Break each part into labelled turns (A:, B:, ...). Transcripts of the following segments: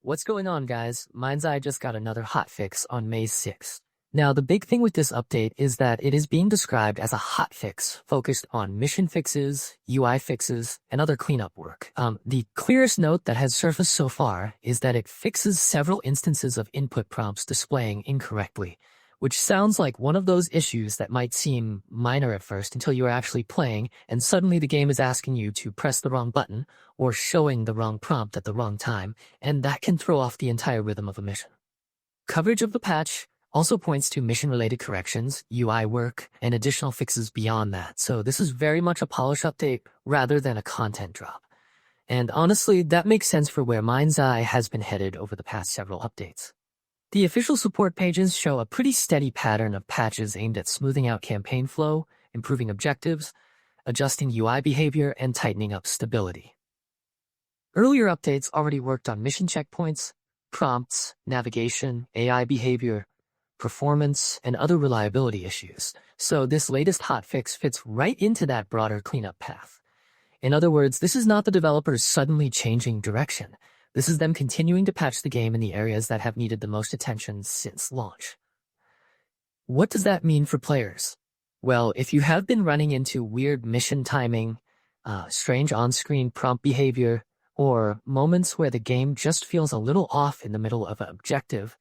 A: What's going on, guys? MindsEye just got another hotfix on May 6th. Now, the big thing with this update is that it is being described as a hotfix focused on mission fixes, UI fixes, and other cleanup work. The clearest note that has surfaced so far is that it fixes several instances of input prompts displaying incorrectly, which sounds like one of those issues that might seem minor at first until you are actually playing and suddenly the game is asking you to press the wrong button or showing the wrong prompt at the wrong time, and that can throw off the entire rhythm of a mission. Coverage of the patch also points to mission-related corrections, UI work, and additional fixes beyond that, so this is very much a polish update rather than a content drop. And honestly, that makes sense for where MindsEye has been headed over the past several updates. The official support pages show a pretty steady pattern of patches aimed at smoothing out campaign flow, improving objectives, adjusting UI behavior, and tightening up stability. Earlier updates already worked on mission checkpoints, prompts, navigation, AI behavior, performance, and other reliability issues, so this latest hotfix fits right into that broader cleanup path. In other words, this is not the developers suddenly changing direction. This is them continuing to patch the game in the areas that have needed the most attention since launch. What does that mean for players? Well, if you have been running into weird mission timing, strange on-screen prompt behavior, or moments where the game just feels a little off in the middle of an objective,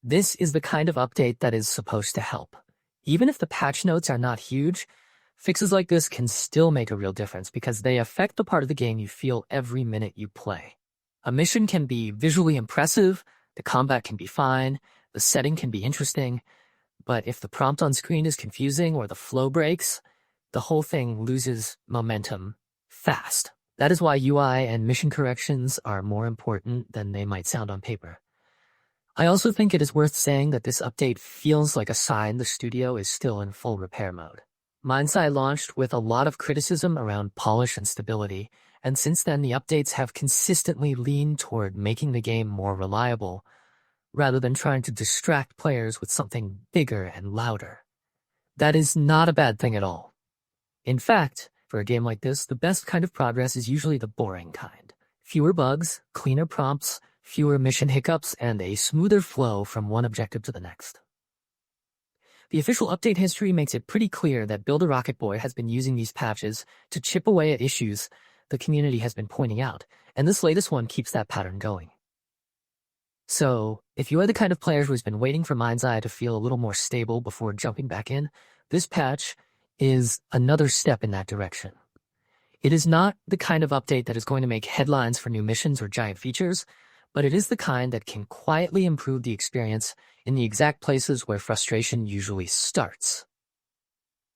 A: this is the kind of update that is supposed to help. Even if the patch notes are not huge, fixes like this can still make a real difference because they affect the part of the game you feel every minute you play. A mission can be visually impressive, the combat can be fine, the setting can be interesting, but if the prompt on screen is confusing or the flow breaks, the whole thing loses momentum fast. That is why UI and mission corrections are more important than they might sound on paper. I also think it is worth saying that this update feels like a sign the studio is still in full repair mode. MindsEye launched with a lot of criticism around polish and stability, and since then the updates have consistently leaned toward making the game more reliable, rather than trying to distract players with something bigger and louder. That is not a bad thing at all. In fact, for a game like this, the best kind of progress is usually the boring kind. Fewer bugs, cleaner prompts, fewer mission hiccups, and a smoother flow from one objective to the next. The official update history makes it pretty clear that Build a Rocket Boy has been using these patches to chip away at issues the community has been pointing out, and this latest one keeps that pattern going. So, if you are the kind of player who has been waiting for MindsEye to feel a little more stable before jumping back in, this patch is another step in that direction. It is not the kind of update that is going to make headlines for new missions or giant features, but it is the kind that can quietly improve the experience in the exact places where frustration usually starts.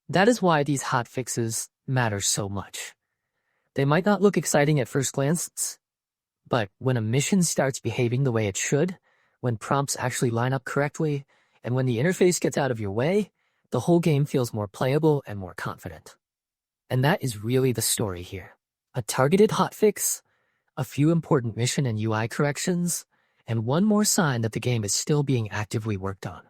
A: That is why these hotfixes matter so much. They might not look exciting at first glance, but when a mission starts behaving the way it should, when prompts actually line up correctly, and when the interface gets out of your way, the whole game feels more playable and more confident. And that is really the story here. A targeted hotfix, a few important mission and UI corrections, and one more sign that the game is still being actively worked on.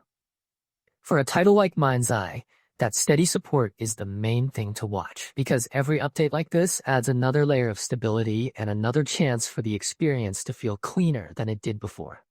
A: For a title like MindsEye, that steady support is the main thing to watch, because every update like this adds another layer of stability and another chance for the experience to feel cleaner than it did before.